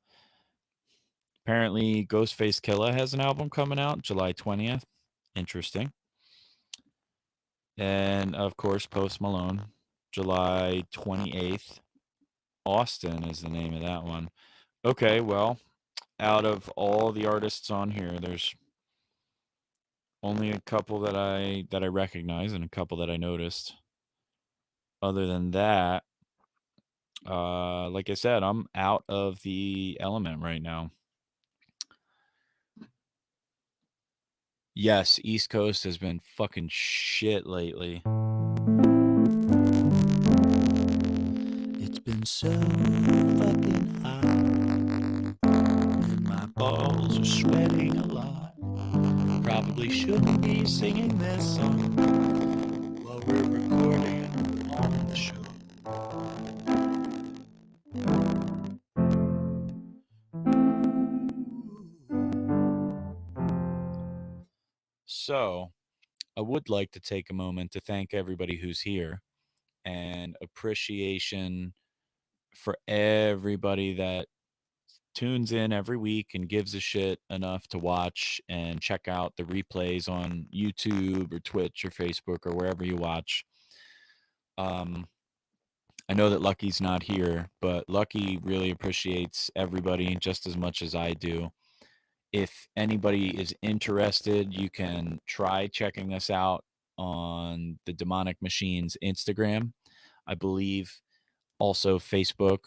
Apparently, Ghostface Killah has an album coming out July 20th. Interesting. And of course, Post Malone, July 28th. Austin is the name of that one. Okay, well, out of all the artists on here, there's only a couple that I recognize and a couple that I noticed. Other than that, like I said, I'm out of the element right now. Yes, East Coast has been fucking shit lately. It's been so fucking hot, and my balls are sweating a lot. Probably shouldn't be singing this song while we're recording on the show. So, I would like to take a moment to thank everybody who's here and appreciation for everybody that tunes in every week and gives a shit enough to watch and check out the replays on YouTube or Twitch or Facebook or wherever you watch. I know that Lucky's not here, but Lucky really appreciates everybody just as much as I do. If anybody is interested, you can try checking us out on the Demonic Machines Instagram. I believe also Facebook,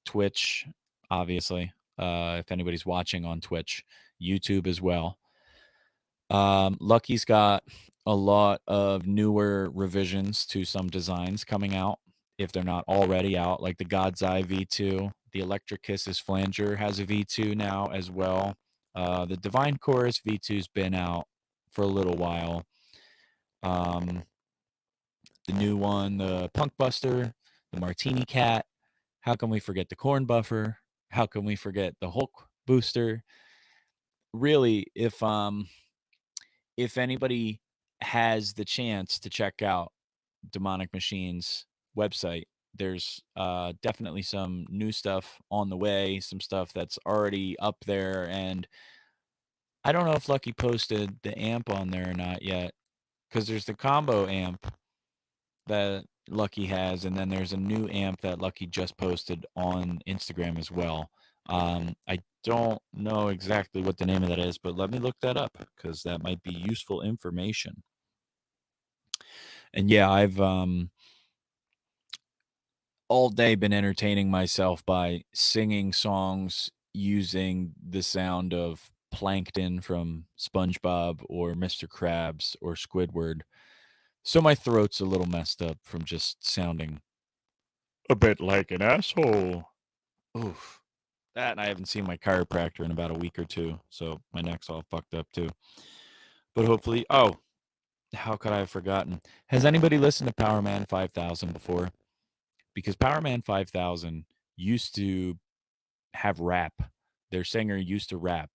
Twitch, obviously. If anybody's watching on Twitch, YouTube as well. Lucky's got a lot of newer revisions to some designs coming out, if they're not already out, like the God's Eye V2. The Electric Kisses Flanger has a V2 now as well. The Divine Chorus V2's been out for a little while. The new one, the Punk Buster, the Martini Cat. How can we forget the Corn Buffer? How can we forget the Hulk Booster? Really, if anybody has the chance to check out Demonic Machines website, there's definitely some new stuff on the way, some stuff that's already up there, and I don't know if Lucky posted the amp on there or not yet, because there's the combo amp that Lucky has, and then there's a new amp that Lucky just posted on Instagram as well. I don't know exactly what the name of that is, but let me look that up because that might be useful information. And yeah, I've all day been entertaining myself by singing songs using the sound of Plankton from SpongeBob or Mr. Krabs or Squidward. So my throat's a little messed up from just sounding a bit like an asshole. Oof. That, and I haven't seen my chiropractor in about a week or two, so my neck's all fucked up too. But hopefully, oh, how could I have forgotten? Has anybody listened to Power Man 5000 before? Because Power Man 5000 used to have rap. Their singer used to rap.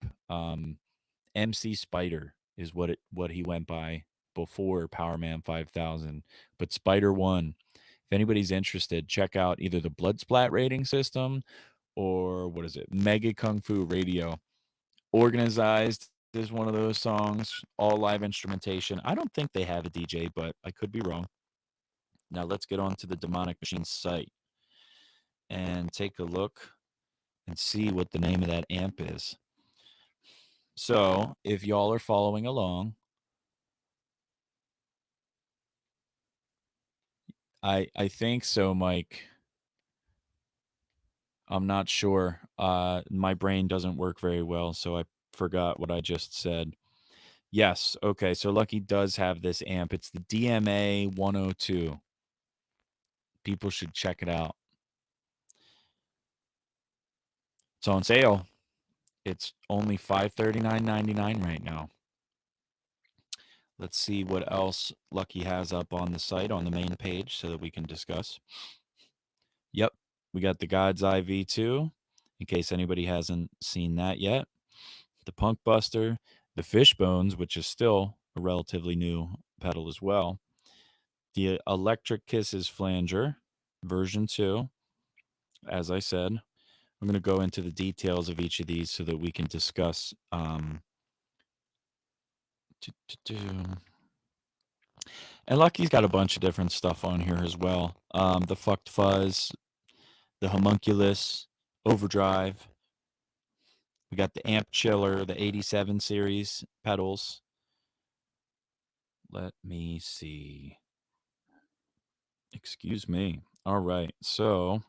MC Spider is what he went by before Power Man 5000. But Spider won. If anybody's interested, check out either the Blood Splat rating system or what is it? Mega Kung Fu Radio. Organized is one of those songs, all live instrumentation. I don't think they have a DJ, but I could be wrong. Now let's get on to the Demonic Machine site and take a look and see what the name of that amp is. So if y'all are following along, I think so, Mike. I'm not sure. My brain doesn't work very well, so I forgot what I just said. Yes, okay, so Lucky does have this amp. It's the DMA 102. People should check it out. It's on sale. It's only $539.99 right now. Let's see what else Lucky has up on the site on the main page so that we can discuss. Yep, we got the God's Eye V2, in case anybody hasn't seen that yet. The Punk Buster, the Fishbones, which is still a relatively new pedal as well. The Electric Kisses Flanger, version 2. As I said, I'm going to go into the details of each of these so that we can discuss. And Lucky's got a bunch of different stuff on here as well. The Fucked Fuzz, the Homunculus, Overdrive. We got the Amp Chiller, the 87 series pedals. Let me see. Excuse me. All right. So,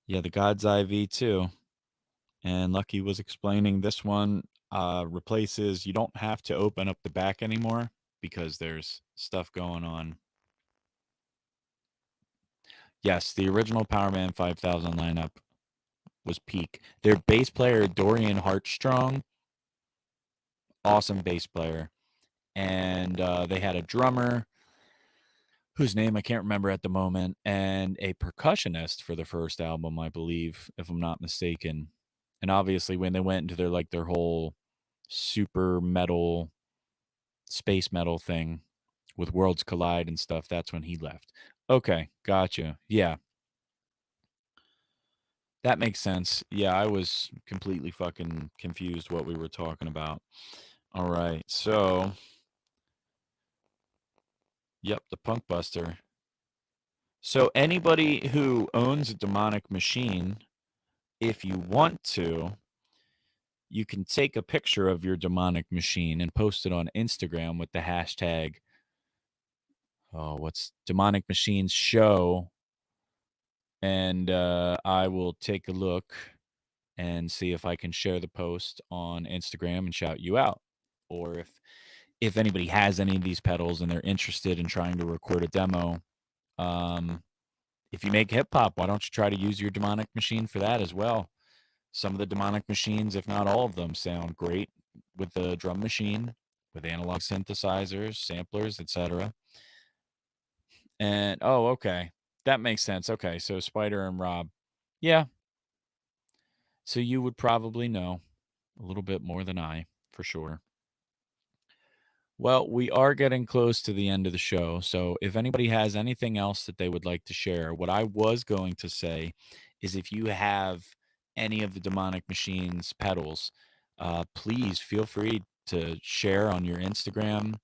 yeah, the God's Eye V2. And Lucky was explaining this one replaces, you don't have to open up the back anymore because there's stuff going on. Yes, the original Power Man 5000 lineup was peak. Their bass player, Dorian Hartstrong, awesome bass player. And they had a drummer whose name I can't remember at the moment, and a percussionist for the first album, I believe, if I'm not mistaken. And obviously when they went into their whole super metal space metal thing with Worlds Collide and stuff, that's when he left. Okay, gotcha. Yeah, that makes sense. Yeah, I was completely fucking confused what we were talking about. All right, so yep, the Punk Buster. So anybody who owns a demonic machine, if you want to, you can take a picture of your demonic machine and post it on Instagram with the hashtag, oh, what's demonic machines show, and I will take a look and see if I can share the post on Instagram and shout you out. Or if anybody has any of these pedals and they're interested in trying to record a demo, um, if you make hip hop, why don't you try to use your demonic machine for that as well? Some of the demonic machines, if not all of them, sound great with the drum machine, with analog synthesizers, samplers, etc. And oh, okay, that makes sense. Okay, so Spider and Rob, yeah. So you would probably know a little bit more than I, for sure. Well, we are getting close to the end of the show. So if anybody has anything else that they would like to share, what I was going to say is if you have any of the Demonic Machines pedals, please feel free to share on your Instagram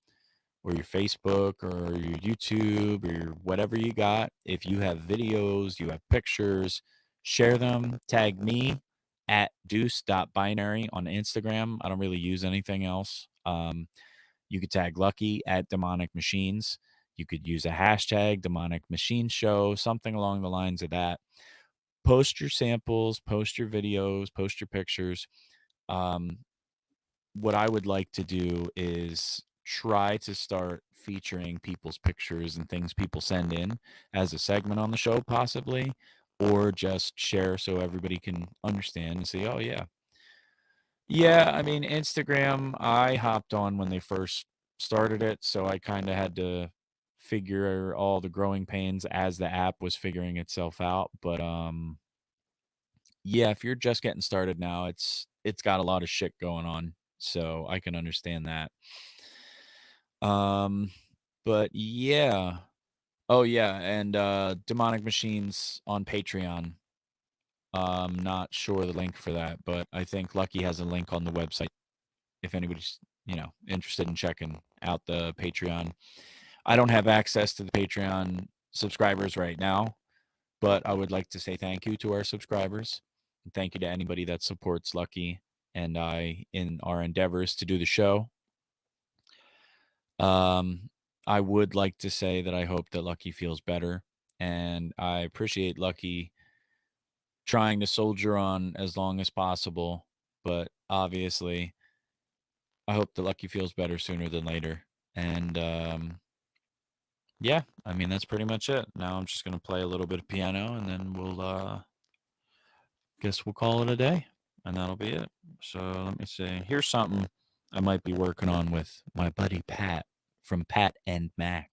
or your Facebook or your YouTube or your whatever you got. If you have videos, you have pictures, share them, tag me at deuce.binary on Instagram. I don't really use anything else. You could tag Lucky at Demonic Machines. You could use a hashtag Demonic Machine Show, something along the lines of that. Post your samples, post your videos, post your pictures. Um, what I would like to do is try to start featuring people's pictures and things people send in as a segment on the show, possibly, or just share so everybody can understand and say, oh, yeah. Yeah, I mean, Instagram, I hopped on when they first started it, so I kind of had to figure all the growing pains as the app was figuring itself out. But yeah, if you're just getting started now, it's got a lot of shit going on, so I can understand that. Um, but yeah. Oh yeah, and Demonic Machines on Patreon. Not sure the link for that, but I think Lucky has a link on the website if anybody's, interested in checking out the Patreon. I don't have access to the Patreon subscribers right now, but I would like to say thank you to our subscribers. And thank you to anybody that supports Lucky and I in our endeavors to do the show. I would like to say that I hope that Lucky feels better, and I appreciate Lucky trying to soldier on as long as possible, but obviously I hope that Lucky feels better sooner than later. And yeah, I mean that's pretty much it. Now I'm just gonna play a little bit of piano and then we'll guess we'll call it a day. And that'll be it. So let me see. Here's something I might be working on with my buddy Pat from Pat and Mac.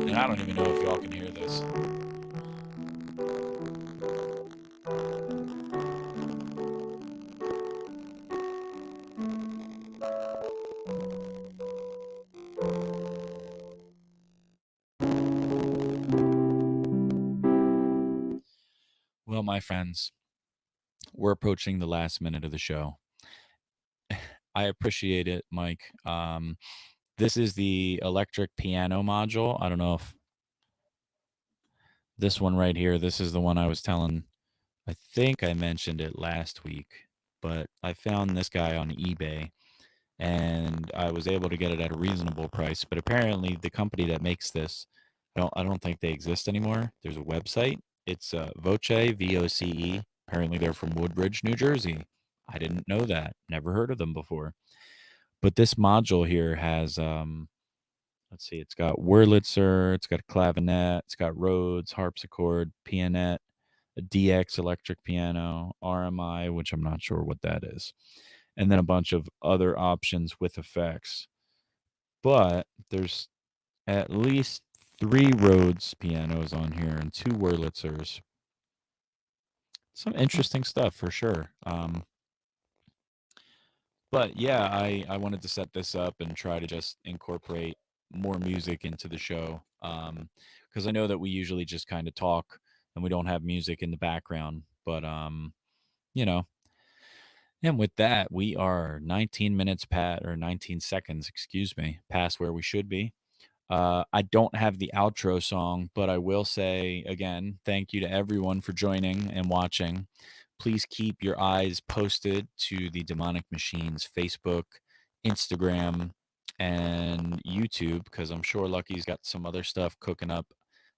And I don't even know if y'all can hear this. Well, my friends, we're approaching the last minute of the show. I appreciate it, Mike. This is the electric piano module. I don't know if this one right here, this is the one I was telling. I think I mentioned it last week, but I found this guy on eBay and I was able to get it at a reasonable price. But apparently, the company that makes this, I don't think they exist anymore. There's a website. It's Voce, VOCE. Apparently, they're from Woodbridge, New Jersey. I didn't know that. Never heard of them before. But this module here has, let's see, it's got Wurlitzer, it's got a clavinet, it's got Rhodes, harpsichord, pianet, a DX electric piano, RMI, which I'm not sure what that is. and then a bunch of other options with effects. But there's at least 3 Rhodes pianos on here and 2 Wurlitzers. Some interesting stuff for sure. But yeah, I wanted to set this up and try to just incorporate more music into the show. Because I know that we usually just kind of talk and we don't have music in the background. But you know, and with that, we are 19 minutes past, or 19 seconds, excuse me, past where we should be. I don't have the outro song, but I will say again, thank you to everyone for joining and watching. Please keep your eyes posted to the Demonic Machines Facebook, Instagram, and YouTube, because I'm sure Lucky's got some other stuff cooking up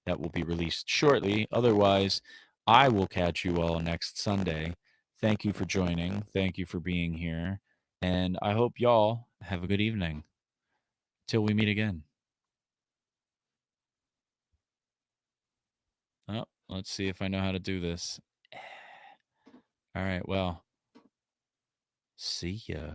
that will be released shortly. Otherwise, I will catch you all next Sunday. Thank you for joining. Thank you for being here. And I hope y'all have a good evening. Till we meet again. Oh, let's see if I know how to do this. All right, well, see ya.